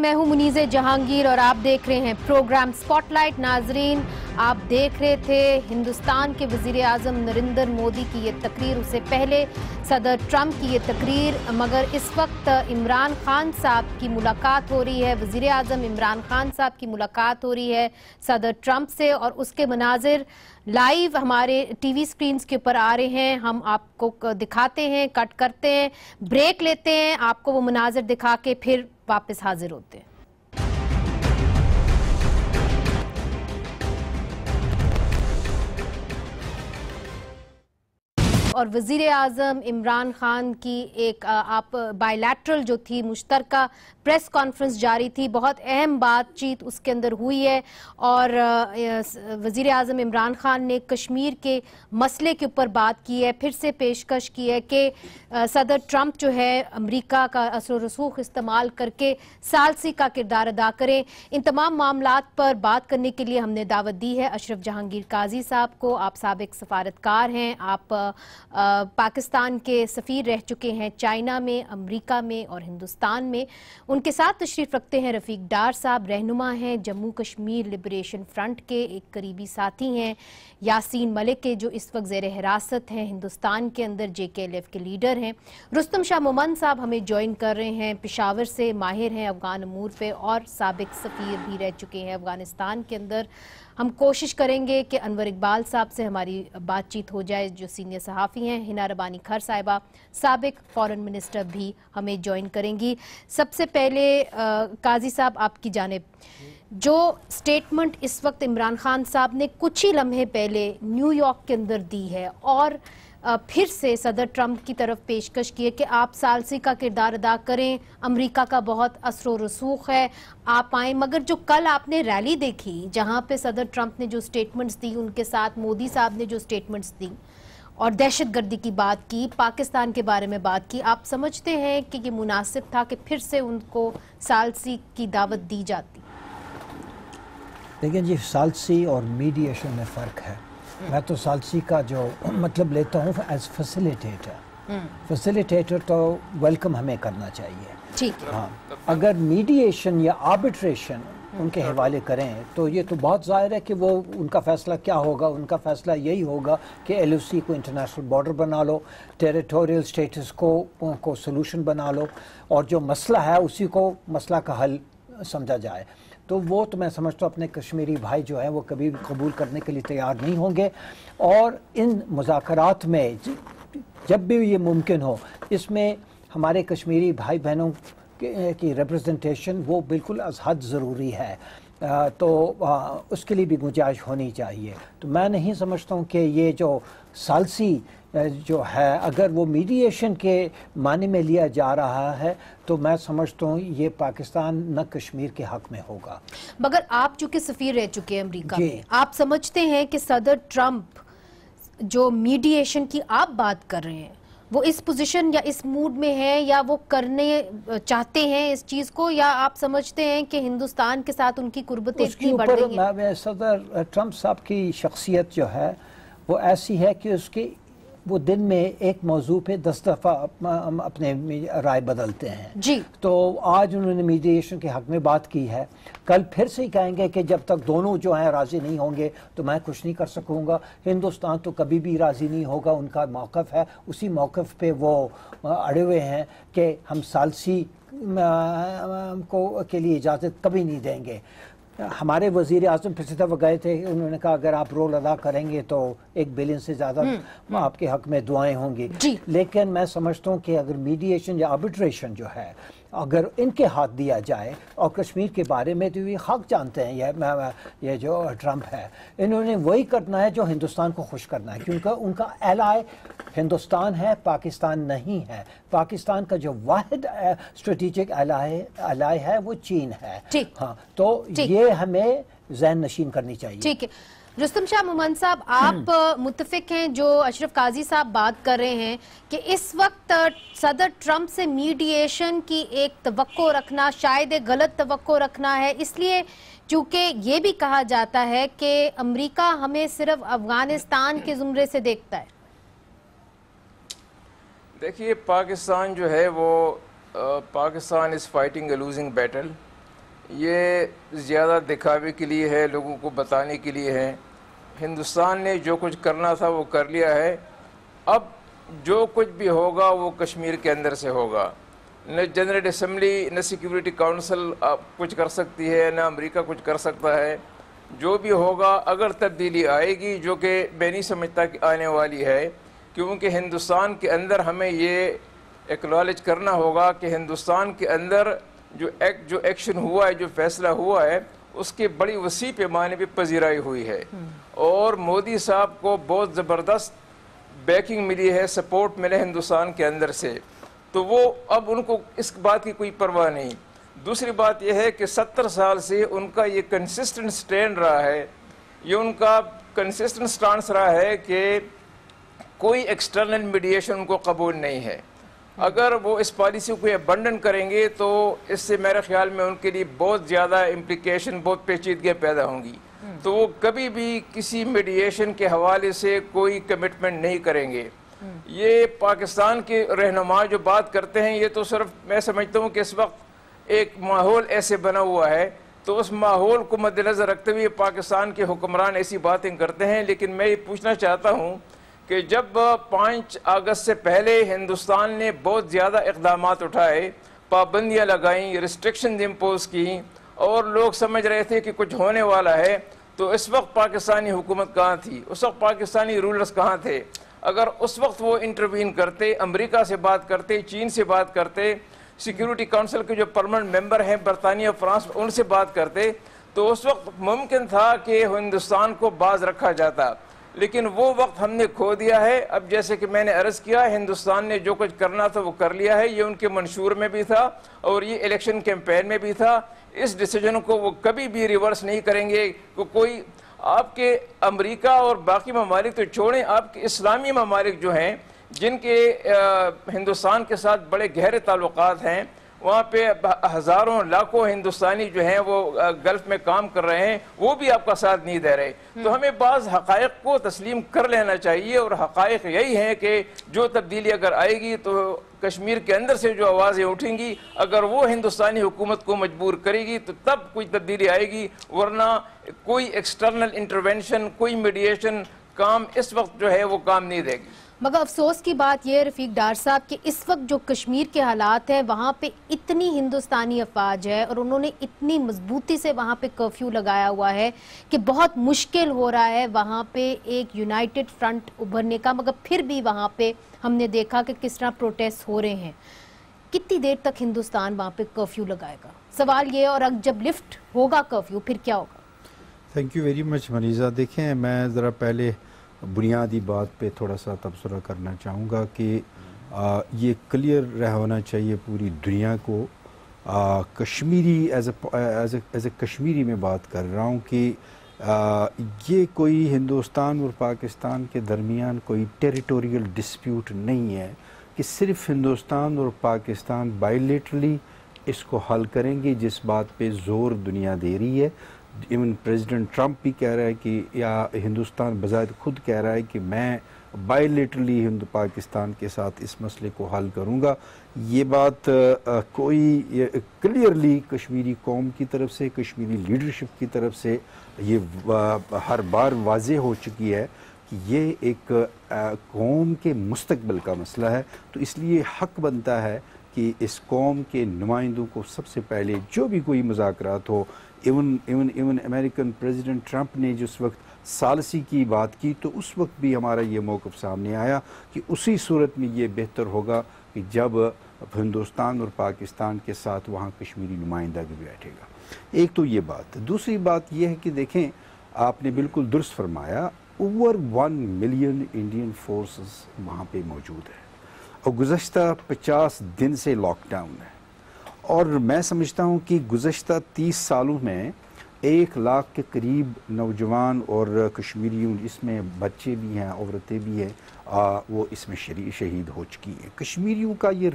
میں ہوں منیز جہانگیر اور آپ دیکھ رہے ہیں پروگرام سپاٹ لائٹ۔ ناظرین، آپ دیکھ رہے تھے ہندوستان کے وزیر اعظم نریندر مودی کی یہ تقریر، اس سے پہلے صدر ٹرمپ کی یہ تقریر، مگر اس وقت عمران خان صاحب کی ملاقات ہو رہی ہے۔ وزیر اعظم عمران خان صاحب کی ملاقات ہو رہی ہے صدر ٹرمپ سے، اور اس کے مناظر لائیو ہمارے ٹی وی سکرینز کے اوپر آ رہے ہیں۔ ہم آپ کو دکھاتے ہیں، کٹ کرتے ہیں، بریک لیتے ہیں، آپ کو وہ مناظر دکھا کے پھر واپس حاضر ہوتے ہیں۔ اور وزیر اعظم عمران خان کی ایک آپ بائی لیٹرل جو تھی مشترکہ پریس کانفرنس جاری تھی، بہت اہم بات چیت اس کے اندر ہوئی ہے، اور وزیر اعظم عمران خان نے کشمیر کے مسئلے کے اوپر بات کی ہے، پھر سے پیشکش کی ہے کہ صدر ٹرمپ جو ہے امریکہ کا اثر و رسوخ استعمال کر کے ثالثی کا کردار ادا کریں۔ ان تمام معاملات پر بات کرنے کے لیے ہم نے دعوت دی ہے اشرف جہانگیر قاضی صاحب کو۔ آپ سابق سفارتکار ہیں، آپ پاکستان کے سفیر رہ چکے ہیں چائنا میں، امریکہ میں اور ہندوستان میں۔ ان کے ساتھ تشریف رکھتے ہیں رفیق ڈار صاحب، رہنما ہیں جموں کشمیر لبریشن فرنٹ کے، ایک قریبی ساتھی ہیں یاسین ملک کے جو اس وقت زیر حراست ہیں ہندوستان کے اندر، JKLF کے لیڈر ہیں۔ رستم شاہ مومند صاحب ہمیں جوائن کر رہے ہیں، پشاور سے ماہر ہیں افغان امور پہ اور سابق سفیر بھی رہ چکے ہیں افغانستان کے اندر۔ ہم کوشش کریں گے کہ انور اقبال صاحب سے ہماری بات چیت ہو جائے جو سینئر صحافی ہیں۔ ہنا ربانی کھر صاحبہ سابق فارن منسٹر بھی ہمیں جوائن کریں گی۔ سب سے پہلے قاضی صاحب آپ کی جانب، جو سٹیٹمنٹ اس وقت عمران خان صاحب نے کچھ ہی لمحے پہلے نیو یارک کے اندر دی ہے اور پھر سے صدر ٹرمپ کی طرف پیشکش کی ہے کہ آپ ثالثی کا کردار ادا کریں، امریکہ کا بہت اثر و رسوخ ہے، آپ آئیں، مگر جو کل آپ نے ریلی دیکھی جہاں پہ صدر ٹرمپ نے جو سٹیٹمنٹس دی، ان کے ساتھ مودی صاحب نے جو سٹیٹمنٹس دی اور دہشت گردی کی بات کی، پاکستان کے بارے میں بات کی، آپ سمجھتے ہیں کہ یہ مناسب تھا کہ پھر سے ان کو ثالثی کی دعوت دی جاتی؟ لیکن جی ثالثی اور میڈیشن میں فرق ہے۔ میں تو ثالثی کا جو مطلب لیتا ہوں ایز فیسیلیٹیٹر تو ویلکم ہمیں کرنا چاہیے، ہاں۔ اگر میڈیشن یا آربٹریشن ان کے حوالے کریں تو یہ تو بہت ظاہر ہے کہ وہ ان کا فیصلہ کیا ہوگا، ان کا فیصلہ یہی ہوگا کہ LOC کو انٹرنیشنل بارڈر بنا لو، ٹیریٹوریل سٹیٹس کو سلوشن بنا لو، اور جو مسئلہ ہے اسی کو مسئلہ کا حل سمجھا جائے۔ تو وہ تو میں سمجھتا ہوں اپنے کشمیری بھائی جو ہیں وہ کبھی بھی قبول کرنے کے لیے تیار نہیں ہوں گے، اور ان مذاکرات میں جب بھی یہ ممکن ہو اس میں ہمارے کشمیری بھائی بہنوں کی ریپرزنٹیشن وہ بالکل از حد ضروری ہے، تو اس کے لیے بھی گنجائش ہونی چاہیے۔ تو میں نہیں سمجھتا ہوں کہ یہ جو ثالثی جو ہے اگر وہ میڈیشن کے معنی میں لیا جا رہا ہے تو میں سمجھتا ہوں یہ پاکستان نہ کشمیر کے حق میں ہوگا۔ مگر آپ چونکہ سفیر رہ چکے ہیں امریکہ میں، آپ سمجھتے ہیں کہ صدر ٹرمپ جو میڈیشن کی آپ بات کر رہے ہیں وہ اس پوزیشن یا اس موڈ میں ہیں، یا وہ کرنے چاہتے ہیں اس چیز کو، یا آپ سمجھتے ہیں کہ ہندوستان کے ساتھ ان کی قربتیں اتنی بڑھ گئی ہیں؟ صدر ٹرمپ صاحب کی شخصیت جو ہے وہ ایسی ہے کہ اس کی وہ دن میں ایک موضوع پہ 10 دفعہ اپنے رائے بدلتے ہیں جی۔ تو آج انہوں نے میڈیشن کے حق میں بات کی ہے، کل پھر سے ہی کہیں گے کہ جب تک دونوں جو ہیں راضی نہیں ہوں گے تو میں کچھ نہیں کر سکوں گا۔ ہندوستان تو کبھی بھی راضی نہیں ہوگا، ان کا موقف ہے، اسی موقف پہ وہ اڑے ہوئے ہیں کہ ہم ثالثی کے لیے اجازت کبھی نہیں دیں گے۔ ہمارے وزیر اعظم پچھلی دفعہ گئے تھے، انہوں نے کہا اگر آپ رول ادا کریں گے تو 1 بلین سے زیادہ آپ کے حق میں دعائیں ہوں گی۔ لیکن میں سمجھتا ہوں کہ اگر میڈیشن یا آربٹریشن جو ہے اگر ان کے ہاتھ دیا جائے، اور کشمیر کے بارے میں تو یہ حق جانتے ہیں یہ جو ٹرمپ ہے، انہوں نے وہی کرنا ہے جو ہندوستان کو خوش کرنا ہے، کیونکہ ان کا ایلائے ہندوستان ہے، پاکستان نہیں ہے۔ پاکستان کا جو واحد اسٹریٹجک ایلائے ہے وہ چین ہے، ہاں، تو یہ ہمیں ذہن نشین کرنی چاہیے۔ ٹھیک ہے، رستم شاہ مومند صاحب، آپ متفق ہیں جو اشرف قاضی صاحب بات کر رہے ہیں کہ اس وقت صدر ٹرمپ سے میڈیشن کی ایک توقع رکھنا شاید ایک غلط توقع رکھنا ہے، اس لیے چونکہ یہ بھی کہا جاتا ہے کہ امریکہ ہمیں صرف افغانستان کے زمرے سے دیکھتا ہے؟ دیکھیے، پاکستان جو ہے وہ Pakistan is fighting a losing battle, یہ زیادہ دکھاوے کے لیے ہے، لوگوں کو بتانے کے لیے ہے۔ ہندوستان نے جو کچھ کرنا تھا وہ کر لیا ہے، اب جو کچھ بھی ہوگا وہ کشمیر کے اندر سے ہوگا۔ نہ جنرل اسمبلی نہ سیکیورٹی کونسل کچھ کر سکتی ہے، نہ امریکہ کچھ کر سکتا ہے۔ جو بھی ہوگا اگر تبدیلی آئے گی، جو کہ میں نہیں سمجھتا کہ آنے والی ہے، کیونکہ ہندوستان کے اندر ہمیں یہ ایکنالج کرنا ہوگا کہ ہندوستان کے اندر جو ایکشن ہوا ہے، جو فیصلہ ہوا ہے، اس کے بڑی وسیع پیمانے پہ پذیرائی ہوئی ہے، اور مودی صاحب کو بہت زبردست بیکنگ ملی ہے، سپورٹ ملے ہندوستان کے اندر سے، تو وہ اب ان کو اس بات کی کوئی پرواہ نہیں۔ دوسری بات یہ ہے کہ 70 سال سے ان کا یہ کنسسٹنٹ سٹینڈ رہا ہے، یہ ان کا کنسسٹنٹ سٹانس رہا ہے کہ کوئی ایکسٹرنل میڈیشن ان کو قبول نہیں ہے۔ اگر وہ اس پالیسی کو ابنڈن کریں گے تو اس سے میرے خیال میں ان کے لیے بہت زیادہ امپلیکیشن، بہت پیچیدگیاں پیدا ہوں گی، تو وہ کبھی بھی کسی میڈیشن کے حوالے سے کوئی کمٹمنٹ نہیں کریں گے۔ یہ پاکستان کے رہنما جو بات کرتے ہیں، یہ تو صرف میں سمجھتا ہوں کہ اس وقت ایک ماحول ایسے بنا ہوا ہے، تو اس ماحول کو مد نظر رکھتے ہوئے پاکستان کے حکمران ایسی باتیں کرتے ہیں۔ لیکن میں یہ پوچھنا چاہتا ہوں کہ جب 5 اگست سے پہلے ہندوستان نے بہت زیادہ اقدامات اٹھائے، پابندیاں لگائیں، ریسٹرکشن امپوز کی، اور لوگ سمجھ رہے تھے کہ کچھ ہونے والا ہے، تو اس وقت پاکستانی حکومت کہاں تھی؟ اس وقت پاکستانی رولرز کہاں تھے؟ اگر اس وقت وہ انٹروین کرتے، امریکہ سے بات کرتے، چین سے بات کرتے، سیکیورٹی کونسل کے جو پرمننٹ ممبر ہیں برطانیہ، فرانس، ان سے بات کرتے، تو اس وقت ممکن تھا کہ ہندوستان کو باز رکھا جاتا۔ لیکن وہ وقت ہم نے کھو دیا ہے۔ اب جیسے کہ میں نے عرض کیا، ہندوستان نے جو کچھ کرنا تھا وہ کر لیا ہے، یہ ان کے منشور میں بھی تھا اور یہ الیکشن کیمپین میں بھی تھا۔ اس ڈیسیجن کو وہ کبھی بھی ریورس نہیں کریں گے۔ کوئی آپ کے امریکہ اور باقی ممالک تو چھوڑیں، آپ کے اسلامی ممالک جو ہیں، جن کے ہندوستان کے ساتھ بڑے گہرے تعلقات ہیں، وہاں پہ ہزاروں لاکھوں ہندوستانی جو ہیں وہ گلف میں کام کر رہے ہیں، وہ بھی آپ کا ساتھ نہیں دے رہے۔ تو ہمیں بعض حقائق کو تسلیم کر لینا چاہیے، اور حقائق یہی ہیں کہ جو تبدیلی اگر آئے گی تو کشمیر کے اندر سے جو آوازیں اٹھیں گی، اگر وہ ہندوستانی حکومت کو مجبور کرے گی تو تب کوئی تبدیلی آئے گی، ورنہ کوئی ایکسٹرنل انٹرونشن، کوئی میڈیشن کام اس وقت جو ہے وہ کام نہیں دے گی۔ مگر افسوس کی بات یہ رفیق ڈار صاحب کہ اس وقت جو کشمیر کے حالات ہیں، وہاں پہ اتنی ہندوستانی افواج ہے اور انہوں نے اتنی مضبوطی سے وہاں پہ کرفیو لگایا ہوا ہے کہ بہت مشکل ہو رہا ہے وہاں پہ ایک یونائٹڈ فرنٹ ابھرنے کا۔ مگر پھر بھی وہاں پہ ہم نے دیکھا کہ کس طرح پروٹیسٹ ہو رہے ہیں۔ کتنی دیر تک ہندوستان وہاں پہ کرفیو لگائے گا؟ سوال یہ، اور جب لفٹ ہوگا کرفیو پھر کیا ہوگا؟ تھینک یو ویری مچ مریضہ۔ دیکھیں، میں ذرا پہلے بنیادی بات پہ تھوڑا سا تبصرہ کرنا چاہوں گا کہ یہ کلیئر رہ ہونا چاہیے پوری دنیا کو، کشمیری ایز اے کشمیری میں بات کر رہا ہوں، کہ یہ کوئی ہندوستان اور پاکستان کے درمیان کوئی ٹیریٹوریل ڈسپیوٹ نہیں ہے کہ صرف ہندوستان اور پاکستان بائیلیٹرلی اس کو حل کریں گے، جس بات پہ زور دنیا دے رہی ہے۔ ایون پریزیڈنٹ ٹرمپ بھی کہہ رہا ہے کہ، یا ہندوستان بذات خود کہہ رہا ہے کہ میں بائیلیٹرلی پاکستان کے ساتھ اس مسئلے کو حل کروں گا۔ یہ بات کوئی کلیئرلی کشمیری قوم کی طرف سے، کشمیری لیڈرشپ کی طرف سے یہ ہر بار واضح ہو چکی ہے کہ یہ ایک قوم کے مستقبل کا مسئلہ ہے، تو اس لیے حق بنتا ہے کہ اس قوم کے نمائندوں کو سب سے پہلے جو بھی کوئی مذاکرات ہو، ایون امریکن پریزیڈنٹ ٹرمپ نے جس وقت ثالثی کی بات کی، تو اس وقت بھی ہمارا یہ موقف سامنے آیا کہ اسی صورت میں یہ بہتر ہوگا کہ جب ہندوستان اور پاکستان کے ساتھ وہاں کشمیری نمائندہ بھی بیٹھے گا۔ ایک تو یہ بات۔ دوسری بات یہ ہے کہ دیکھیں، آپ نے بالکل درست فرمایا، اوور 1 ملین انڈین فورسز وہاں پہ موجود ہے، اور گزشتہ 50 دن سے لاک ڈاؤن ہے، اور میں سمجھتا ہوں کہ گزشتہ 30 سالوں میں 1 لاکھ کے قریب نوجوان اور کشمیری، اس میں بچے بھی ہیں، عورتیں بھی ہیں، وہ اس میں شہید ہو چکی ہیں۔ کشمیریوں کا یہ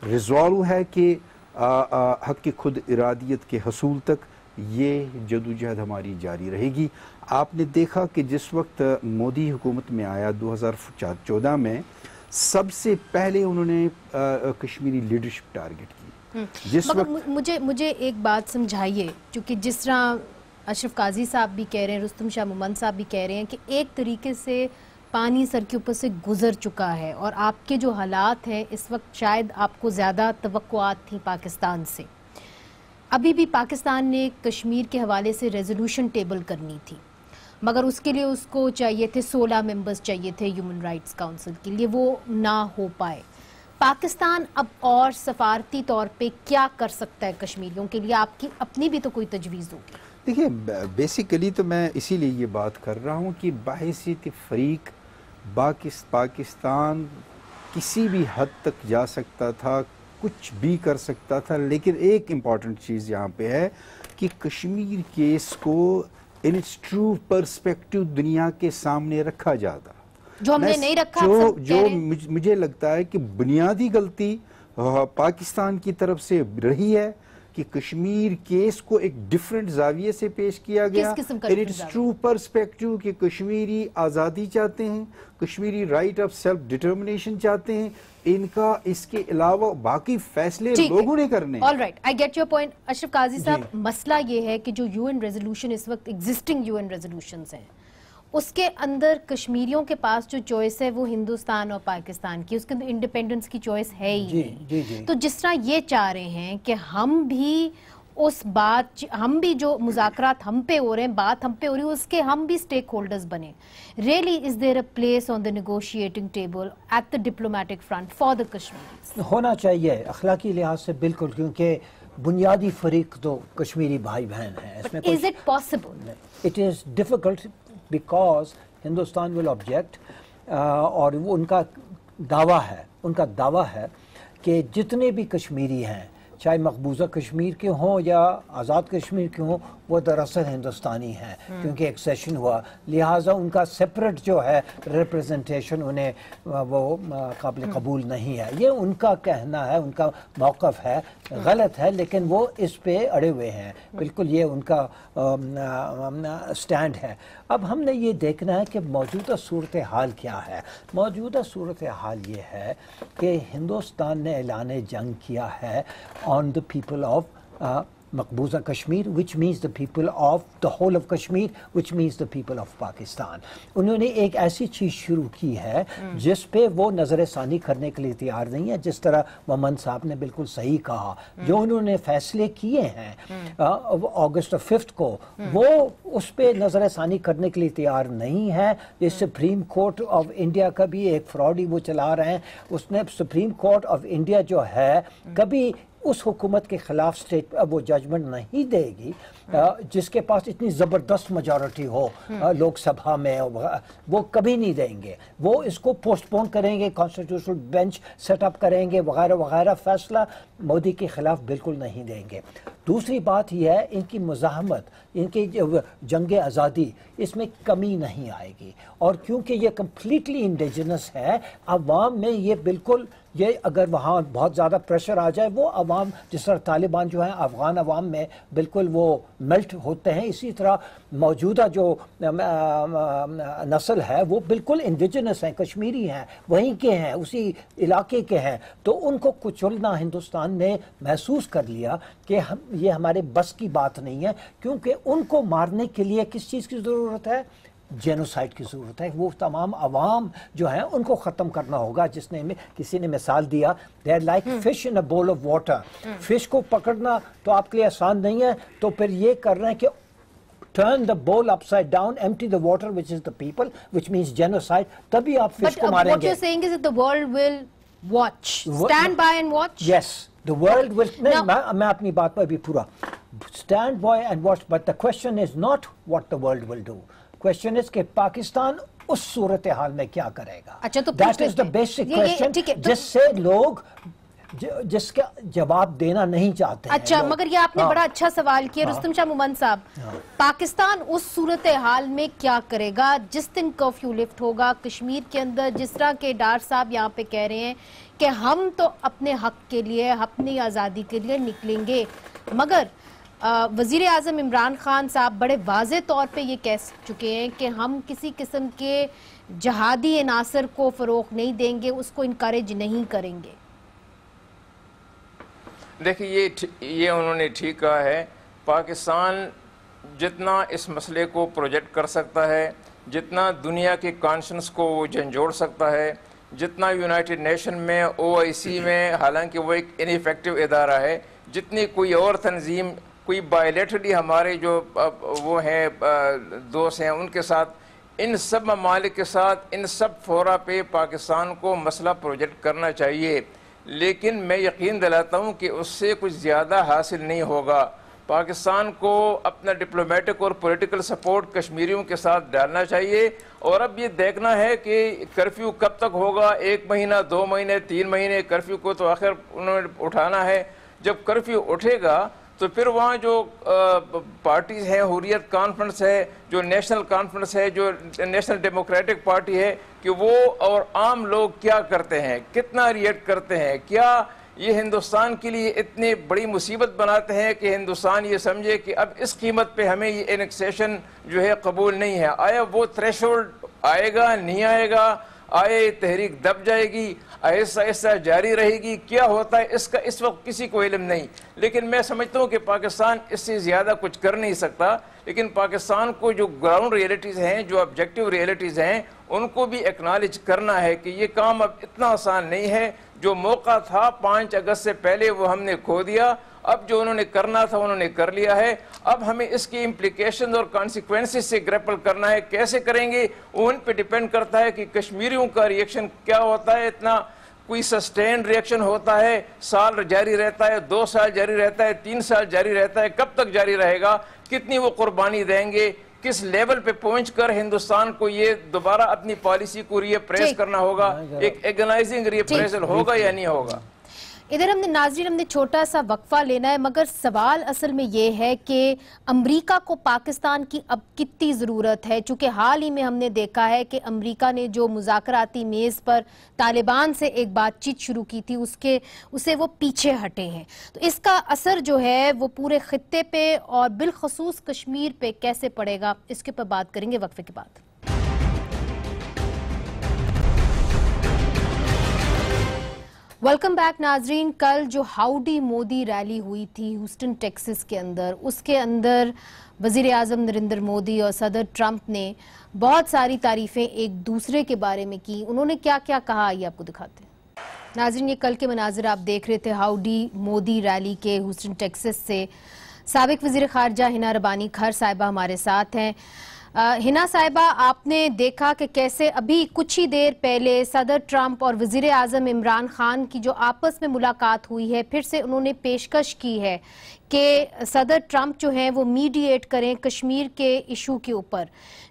ریزالو ہے کہ حق خود ارادیت کے حصول تک یہ جدوجہد ہماری جاری رہے گی۔ آپ نے دیکھا کہ جس وقت مودی حکومت میں آیا 2014 میں، سب سے پہلے انہوں نے کشمیری لیڈرشپ ٹارگٹ کی، جس وقت مجھے ایک بات سمجھائیے، چونکہ جس طرح اشرف قاضی صاحب بھی کہہ رہے ہیں، رستم شاہ مومند صاحب بھی کہہ رہے ہیں کہ ایک طریقے سے پانی سر کے اوپر سے گزر چکا ہے، اور آپ کے جو حالات ہیں اس وقت شاید آپ کو زیادہ توقعات تھیں پاکستان سے. ابھی بھی پاکستان نے کشمیر کے حوالے سے ریزولوشن ٹیبل کرنی تھی، مگر اس کے لیے اس کو چاہیے تھے 16 ممبرز چاہیے تھے ہیومن رائٹس کاؤنسل کے لیے، وہ نہ ہو پائے. پاکستان اب اور سفارتی طور پہ کیا کر سکتا ہے کشمیریوں کے لیے؟ آپ کی اپنی بھی تو کوئی تجویز ہوگی. دیکھیے بیسیکلی تو میں اسی لیے یہ بات کر رہا ہوں کہ بحیثیت فریق پاکستان کسی بھی حد تک جا سکتا تھا، کچھ بھی کر سکتا تھا، لیکن ایک امپورٹنٹ چیز یہاں پہ ہے کہ کشمیر کیس کو ان اٹس ٹرو پرسپیکٹو دنیا کے سامنے رکھا جاتا، جو ہم نے نہیں رکھا. جو مجھے لگتا ہے کہ بنیادی غلطی پاکستان کی طرف سے رہی ہے کہ کشمیر کیس کو ایک ڈیفرنٹ زاویے سے پیش کیا گیا. اٹس ٹرو پرسپیکٹو کہ کشمیری آزادی چاہتے ہیں، Kashmiri right of self determination چاہتے ہیں، ان کا اس کے علاوہ باقی فیصلے لوگوں نے کرنے. All right, I get your point. Ashraf Qazi sahib, مسئلہ یہ ہے کہ جو یو این ریزولوشن اس وقت ایگزسٹنگ یو این ریزولوشنز ہیں، اس کے اندر کشمیریوں کے پاس جو چوائس ہے وہ ہندوستان اور پاکستان کی، اس کے اندر انڈیپینڈنس کی چوائس ہے ہی نہیں. تو جس طرح یہ چاہ رہے ہیں کہ ہم بھی اس بات، ہم بھی جو مذاکرات ہم پہ ہو رہے ہیں، بات ہم پہ ہو رہی ہے، اس کے ہم بھی سٹیک ہولڈرز بنے. Really is there a place on the negotiating table at the diplomatic front for the Kashmir? ہونا چاہیے اخلاقی لحاظ سے بالکل، کیونکہ بنیادی فریق تو کشمیری بھائی بہن ہیں. Is it possible? It is difficult because Hindustan will object، اور وہ ان کا دعویٰ ہے کہ جتنے بھی کشمیری ہیں، چاہے مقبوضہ کشمیر کے ہوں یا آزاد کشمیر کے ہوں، وہ دراصل ہندوستانی ہیں، کیونکہ ایک سیشن ہوا، لہٰذا ان کا سیپریٹ جو ہے ریپریزنٹیشن انہیں وہ قابل قبول نہیں ہے. یہ ان کا کہنا ہے، ان کا موقف ہے، غلط ہے، لیکن وہ اس پہ اڑے ہوئے ہیں. بالکل یہ ان کا سٹینڈ ہے. اب ہم نے یہ دیکھنا ہے کہ موجودہ صورتحال کیا ہے. موجودہ صورتحال یہ ہے کہ ہندوستان نے اعلان جنگ کیا ہے on the people of مقبوضہ Kashmir which means the people of the whole of Kashmir which means the people of Pakistan. انہوں نے ایک ایسی چیز شروع کی ہے جس پہ وہ نظر ثانی کرنے کے لیے تیار نہیں ہے. جس طرح مومند صاحب نے بالکل صحیح کہا، جو انہوں نے فیصلے کیے ہیں اگست 5 کو، وہ اس پہ نظر ثانی کرنے کے لیے تیار نہیں ہے. یہ سپریم کورٹ آف انڈیا کا بھی ایک فراڈ ہی وہ چلا رہے ہیں. اس نے سپریم کورٹ آف انڈیا جو ہے کبھی اس حکومت کے خلاف وہ ججمنٹ نہیں دے گی جس کے پاس اتنی زبردست میجورٹی ہو لوک سبھا میں، وہ کبھی نہیں دیں گے. وہ اس کو پوسٹ پون کریں گے، کانسٹیٹیوشنل بینچ سیٹ اپ کریں گے وغیرہ وغیرہ. فیصلہ مودی کے خلاف بالکل نہیں دیں گے. دوسری بات یہ ہے ان کی مزاحمت، ان کی جنگ آزادی، اس میں کمی نہیں آئے گی. اور کیونکہ یہ کمپلیٹلی انڈیجنس ہے، عوام میں یہ بالکل، یہ اگر وہاں بہت زیادہ پریشر آ جائے، وہ عوام جس طرح طالبان جو ہیں افغان عوام میں بالکل وہ ملٹ ہوتے ہیں، اسی طرح موجودہ جو نسل ہے وہ بالکل انڈیجنس ہیں، کشمیری ہیں، وہیں کے ہیں، اسی علاقے کے ہیں. تو ان کو کچلنا ہندوستان نے محسوس کر لیا کہ یہ ہمارے بس کی بات نہیں ہے، کیونکہ ان کو مارنے کے لیے کس چیز کی ضرورت ہے؟ جینوسائڈ کی ضرورت ہے. وہ تمام عوام جو ہیں ان کو ختم کرنا ہوگا. جس نے کسی نے مثال دیا they are like fish in a bowl of water. Fish کو پکڑنا تو آپ کے لیے آسان نہیں ہے، تو پھر یہ کر رہے ہیں کہ turn the bowl upside down, empty the water, which is the people, which means genocide. تبھی آپ فش کو ماریں گے. But what you're saying is that the world will watch, stand by and watch? Yes, the world will. میں اپنی بات پر بھی پورا stand by and watch, but the question is not what the world will do. Question is کہ پاکستان اس صورتحال میں کیا کرے گا. That is the basic question جس سے لوگ جس کا جواب دینا نہیں چاہتے ہیں. اچھا، مگر یہ آپ نے بڑا اچھا سوال کیا رستم شاہ مومند صاحب. پاکستان اس صورتحال میں کیا کرے گا جس دن کرفیو لفٹ ہوگا کشمیر کے اندر؟ جس طرح کہ ڈار صاحب یہاں پہ کہہ رہے ہیں کہ ہم تو اپنے حق کے لیے، اپنی آزادی کے لیے نکلیں گے، مگر وزیر اعظم عمران خان صاحب بڑے واضح طور پہ یہ کہہ چکے ہیں کہ ہم کسی قسم کے جہادی عناصر کو فروغ نہیں دیں گے، اس کو انکریج نہیں کریں گے. دیکھیے یہ انہوں نے ٹھیک کہا ہے. پاکستان جتنا اس مسئلے کو پروجیکٹ کر سکتا ہے, جتنا دنیا کے کانشنس کو وہ جھنجھوڑ سکتا ہے, جتنا یونائٹڈ نیشن میں OIC میں, حالانکہ وہ ایک انیفیکٹو ادارہ ہے, جتنی کوئی اور تنظیم, کوئی بائیلیٹرلی ہمارے جو وہ ہیں دوست ہیں ان کے ساتھ, ان سب ممالک کے ساتھ, ان سب فورا پہ پاکستان کو مسئلہ پروجیکٹ کرنا چاہیے. لیکن میں یقین دلاتا ہوں کہ اس سے کچھ زیادہ حاصل نہیں ہوگا. پاکستان کو اپنا ڈپلومیٹک اور پولیٹیکل سپورٹ کشمیریوں کے ساتھ ڈالنا چاہیے, اور اب یہ دیکھنا ہے کہ کرفیو کب تک ہوگا, 1 مہینہ, 2 مہینے, 3 مہینے. کرفیو کو تو آخر انہوں نے اٹھانا ہے. جب کرفیو اٹھے گا تو پھر وہاں جو پارٹیز ہیں, حریت کانفرنس ہے, جو نیشنل کانفرنس ہے, جو نیشنل ڈیموکریٹک پارٹی ہے, کہ وہ اور عام لوگ کیا کرتے ہیں, کتنا ریئیکٹ کرتے ہیں, کیا یہ ہندوستان کے لیے اتنی بڑی مصیبت بناتے ہیں کہ ہندوستان یہ سمجھے کہ اب اس قیمت پہ ہمیں یہ انیکسیشن جو ہے قبول نہیں ہے. آیا وہ تھریشولڈ آئے گا, نہیں آئے گا, آئے تحریک دب جائے گی, آہستہ آہستہ جاری رہے گی, کیا ہوتا ہے اس کا اس وقت کسی کو علم نہیں. لیکن میں سمجھتا ہوں کہ پاکستان اس سے زیادہ کچھ کر نہیں سکتا. لیکن پاکستان کو جو گراؤنڈ ریئلٹیز ہیں, جو آبجیکٹیو ریئلٹیز ہیں, ان کو بھی ایکنالج کرنا ہے کہ یہ کام اب اتنا آسان نہیں ہے. جو موقع تھا 5 اگست سے پہلے وہ ہم نے کھو دیا. اب جو انہوں نے کرنا تھا انہوں نے کر لیا ہے. اب ہمیں اس کی امپلیکیشن اور کانسیکوینسز سے گریپل کرنا ہے. کیسے کریں گے وہ ان پہ ڈیپینڈ کرتا ہے کہ کشمیریوں کا ریئیکشن کیا ہوتا ہے. اتنا کوئی سسٹینڈ ریئیکشن ہوتا ہے, سال جاری رہتا ہے, 2 سال جاری رہتا ہے, 3 سال جاری رہتا ہے, کب تک جاری رہے گا, کتنی وہ قربانی دیں گے, کس لیول پہ پہنچ کر ہندوستان کو یہ دوبارہ اپنی پالیسی کو ری اپریس کرنا ہوگا, ایک ایگنائزنگ ری اپریزل ہوگا یا نہیں ہوگا. ادھر ہم نے ناظرین ہم نے چھوٹا سا وقفہ لینا ہے, مگر سوال اصل میں یہ ہے کہ امریکہ کو پاکستان کی اب کتنی ضرورت ہے, چونکہ حال ہی میں ہم نے دیکھا ہے کہ امریکہ نے جو مذاکراتی میز پر طالبان سے ایک بات چیت شروع کی تھی اسے وہ پیچھے ہٹے ہیں. تو اس کا اثر جو ہے وہ پورے خطے پہ اور بالخصوص کشمیر پہ کیسے پڑے گا, اس کے پر بات کریں گے وقفے کے بعد. ویلکم بیک ناظرین. کل جو ہاؤڈی مودی ریلی ہوئی تھی ہیوسٹن ٹیکسس کے اندر, اس کے اندر وزیر اعظم نریندر مودی اور صدر ٹرمپ نے بہت ساری تعریفیں ایک دوسرے کے بارے میں کی. انہوں نے کیا کیا کہا یہ آپ کو دکھاتے ہیں. ناظرین یہ کل کے مناظر آپ دیکھ رہے تھے ہاؤڈی مودی ریلی کے ہیوسٹن ٹیکسس سے. سابق وزیر خارجہ ہنا ربانی کھر صاحبہ ہمارے ساتھ ہیں. ہنا صاحبہ, آپ نے دیکھا کہ کیسے ابھی کچھ ہی دیر پہلے صدر ٹرمپ اور وزیر اعظم عمران خان کی جو آپس میں ملاقات ہوئی ہے, پھر سے انہوں نے پیشکش کی ہے کہ صدر ٹرمپ جو ہیں وہ میڈیٹ کریں کشمیر کے ایشو کے اوپر.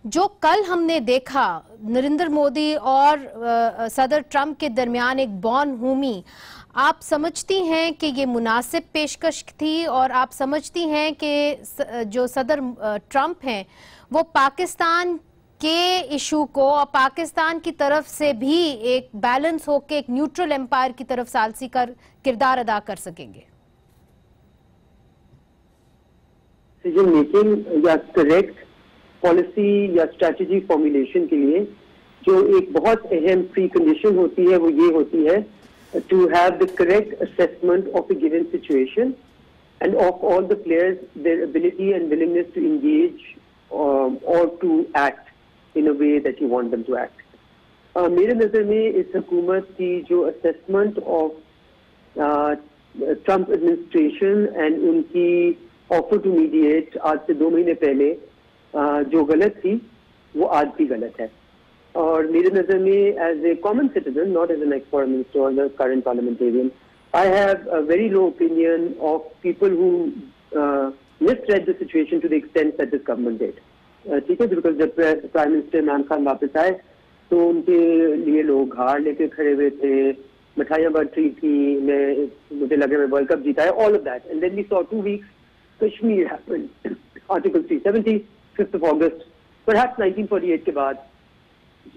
جو کل ہم نے دیکھا نریندر مودی اور صدر ٹرمپ کے درمیان ایک بون ہومی, آپ سمجھتی ہیں کہ یہ مناسب پیشکش تھی, اور آپ سمجھتی ہیں کہ جو صدر ٹرمپ ہیں وہ پاکستان کے ایشو کو اور پاکستان کی طرف سے بھی ایک بیلنس ہو کے ایک نیوٹرل امپائر کی طرف ثالثی کر کردار ادا کر سکیں گے؟ ڈیسیژن میکنگ یا کریکٹ پالیسی یا اسٹریٹجی فارمولیشن کے لیے جو ایک بہت اہم پری کنڈیشن ہوتی ہے وہ یہ ہوتی ہے to have the correct assessment of a given situation and of all the players their ability and willingness to engage or to act in a way that you want them to act. میرے نظر میں اس حکومت کی جو assessment of Trump administration and ان کی offer to mediate آج سے 2 مہینے پہلے جو غلط تھی وہ آج بھی غلط ہے. اور میرے نظر میں as a common citizen, not as an ex-foreign minister or the current parliamentarian, I have a very low opinion of people who misread the situation to the extent that this government did. ٹھیک ہے, because جب prime minister Imran Khan واپس آئے تو ان کے لیے لوگ ہار لے کے کھڑے ہوئے تھے, مٹھائیاں بٹ رہی تھی, مجھے لگا میں ورلڈ کپ جیتا ہے, all of that. And then we saw 2 weeks, Kashmir happened, Article 370, 5th of August, perhaps 1948 کے بعد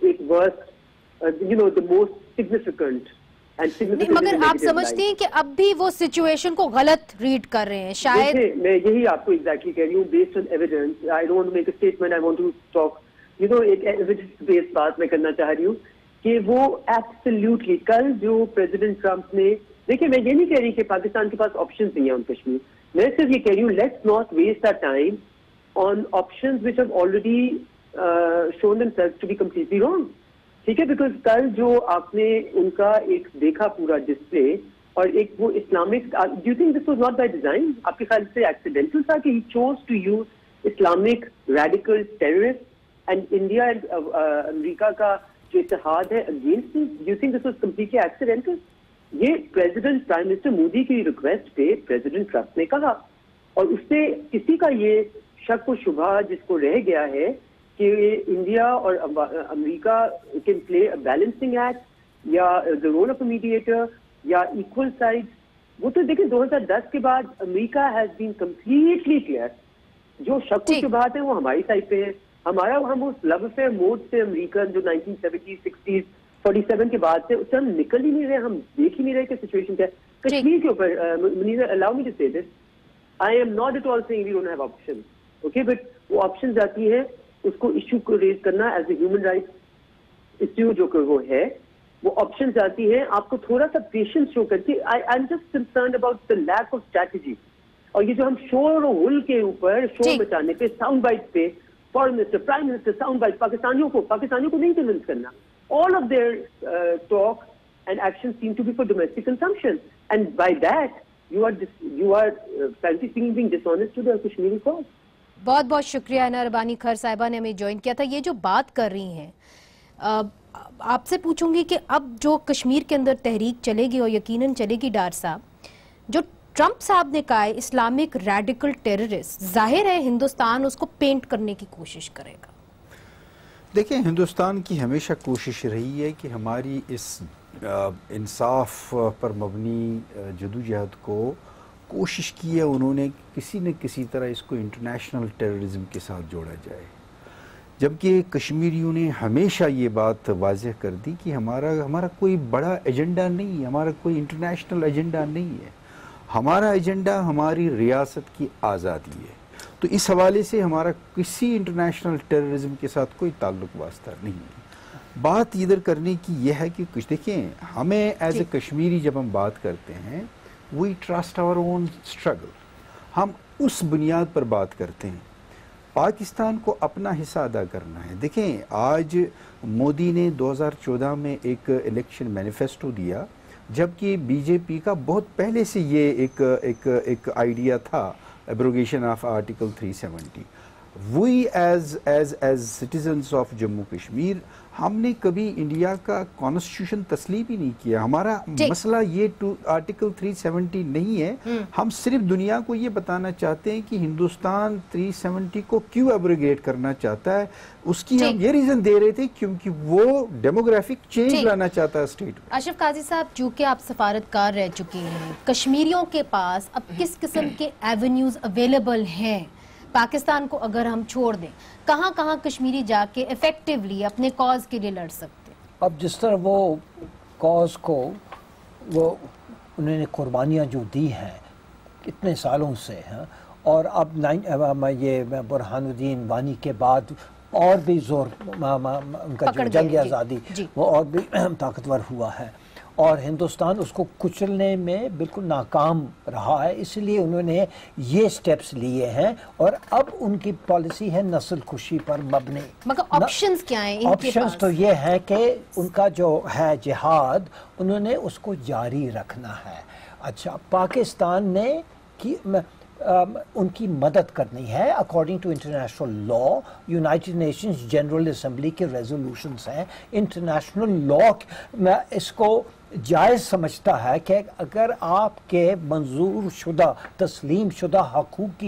ایک worst, the most significant. مگر آپ سمجھتی ہیں کہ اب بھی وہ سچویشن کو غلط ریڈ کر رہے ہیں شاید؟ میں یہی آپ کو ایگزیکٹلی کہہ رہی ہوں, based on evidence. I don't want to make a statement, I want to talk, ایک ایویڈنس بیسڈ بات میں کرنا چاہ رہی ہوں کہ وہ ایبسلیوٹلی کل جو پریزیڈنٹ ٹرمپ نے دیکھیں میں یہ نہیں کہہ رہی کہ پاکستان کے پاس آپشنز نہیں ہیں ان کشمیر, میں صرف یہ کہہ رہی ہوں let's not waste our time on options which have already shown themselves to be completely wrong. ٹھیک ہے, بیکاز کل جو آپ نے ان کا ایک دیکھا پورا ڈسپلے, اور ایک وہ Islamic, do you think this was not by design, آپ کے خیال سے ایکسیڈنٹل تھا کہ he choose to use Islamic radical terrorist and India and America کا جو اتحاد ہے against, do you think this was completely accidental? یہ پریزیڈنٹ پرائم منسٹر مودی کی ریکویسٹ پہ پریزیڈنٹ ٹرمپ نے کہا, اور اس سے کسی کا یہ شک و شبہ جس کو رہ گیا ہے کہ انڈیا اور America can play a balancing act یا the role of a mediator یا ایکول سائڈ, وہ تو دیکھیں 2010 کے بعد America has been completely clear. جو شک و شبہات ہیں وہ ہماری سائڈ پہ ہیں. ہم اس لو افیئر موڈ سے امریکہ جو 1970s 60s 47 کے بعد سے اس سے ہم نکل ہی نہیں رہے, ہم دیکھ ہی نہیں رہے کہ سچویشن کیا ہے کشمیر کے اوپر. منیرا الاؤ me to say this, I am not at all saying we don't have option, okay, but وہ آپشنز آتی ہیں اس کو ایشو کو ریز کرنا as a human rights issue جو کہ وہ ہے, وہ آپشنز آتی ہیں آپ کو تھوڑا سا پیشنس شو کر کے. I am just concerned about the lack of strategy, اور یہ جو ہم شور و غل کے اوپر شور مچانے پہ ساؤنڈ بائٹ پہ foreign minister prime minister sound bite پاکستانیوں کو نہیں کنونس کرنا. All of their talk and action seem to be for domestic consumption, and by that you are frankly speaking being dishonest to the Kashmiri cause. بہت بہت شکریہ اینا ربانی کھر صاحبہ نے ہمیں جوائن کیا تھا. یہ جو بات کر رہی ہیں آپ سے پوچھوں گی کہ اب جو کشمیر کے اندر تحریک چلے گی اور یقیناً چلے گی ڈار صاحب, جو ٹرمپ صاحب نے کہا ہے اسلامک ریڈیکل ٹیررسٹ, ظاہر ہے ہندوستان اس کو پینٹ کرنے کی کوشش کرے گا. دیکھیں ہندوستان کی ہمیشہ کوشش رہی ہے کہ ہماری اس انصاف پر مبنی جدوجہد کو کوشش کی ہے انہوں نے کسی نہ کسی طرح اس کو انٹرنیشنل ٹیررزم کے ساتھ جوڑا جائے, جبکہ کشمیریوں نے ہمیشہ یہ بات واضح کر دی کہ ہمارا کوئی بڑا ایجنڈا نہیں ہے, ہمارا کوئی انٹرنیشنل ایجنڈا نہیں ہے, ہمارا ایجنڈا ہماری ریاست کی آزادی ہے. تو اس حوالے سے ہمارا کسی انٹرنیشنل ٹیررزم کے ساتھ کوئی تعلق واسطہ نہیں ہے. بات ادھر کرنے کی یہ ہے کہ کچھ دیکھیں, ہمیں ایز اے کشمیری جب ہم بات کرتے ہیں we trust our own struggle, ہم اس بنیاد پر بات کرتے ہیں. پاکستان کو اپنا حصہ ادا کرنا ہے. دیکھیں آج مودی نے 2014 میں ایک الیکشن مینیفیسٹو دیا, جبکہ بی جے پی کا بہت پہلے سے یہ ایک آئیڈیا تھا abrogation of article 370. We as citizens of Jammu Kashmir ہم نے کبھی انڈیا کا کانسٹیٹیوشن تسلیم ہی نہیں کیا. ہمارا مسئلہ یہ آرٹیکل 370 نہیں ہے, ہم صرف دنیا کو یہ بتانا چاہتے ہیں کہ ہندوستان 370 کو کیوں ایبروگیٹ کرنا چاہتا ہے. اس کی ہم یہ ریزن دے رہے تھے کیونکہ وہ ڈیموگرافک چینج لانا چاہتا ہے اسٹیٹ میں. اشرف قاضی صاحب, چونکہ آپ سفارتکار رہ چکے ہیں, کشمیریوں کے پاس اب کس قسم کے ایونیوز اویلیبل ہیں پاکستان کو اگر ہم چھوڑ دیں, کہاں کہاں کشمیری جا کے ایفیکٹیولی اپنے کاز کے لیے لڑ سکتے ہیں؟ اب جس طرح وہ کاز کو وہ انہوں نے قربانیاں جو دی ہیں اتنے سالوں سے ہیں, اور اب یہ برہان الدین وانی کے بعد اور بھی زور ان کا جو جنگ آزادی وہ اور بھی طاقتور ہوا ہے, اور ہندوستان اس کو کچلنے میں بالکل ناکام رہا ہے. اس لیے انہوں نے یہ سٹیپس لیے ہیں, اور اب ان کی پالیسی ہے نسل کشی پر مبنی. مگر آپشنز کیا ہیں ان کے پاس؟ آپشنز تو یہ ہے کہ ان کا جو ہے جہاد انہوں نے اس کو جاری رکھنا ہے. اچھا, پاکستان نے ان کی مدد کرنی ہے according to international law. United Nations General Assembly کے ریزولوشنز ہیں. انٹرنیشنل لا اس کو جائز سمجھتا ہے کہ اگر آپ کے منظور شدہ تسلیم شدہ حقوق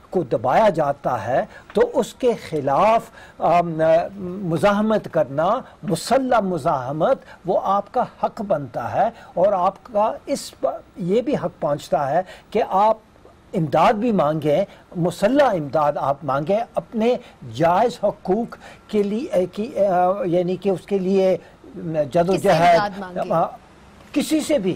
کو دبایا جاتا ہے تو اس کے خلاف مزاحمت کرنا, مسلح مزاحمت, وہ آپ کا حق بنتا ہے, اور آپ کا یہ بھی حق پہنچتا ہے کہ آپ امداد بھی مانگیں, مسلح امداد آپ مانگیں اپنے جائز حقوق کے لیے, یعنی کہ اس کے لیے جدوجہد کسی سے بھی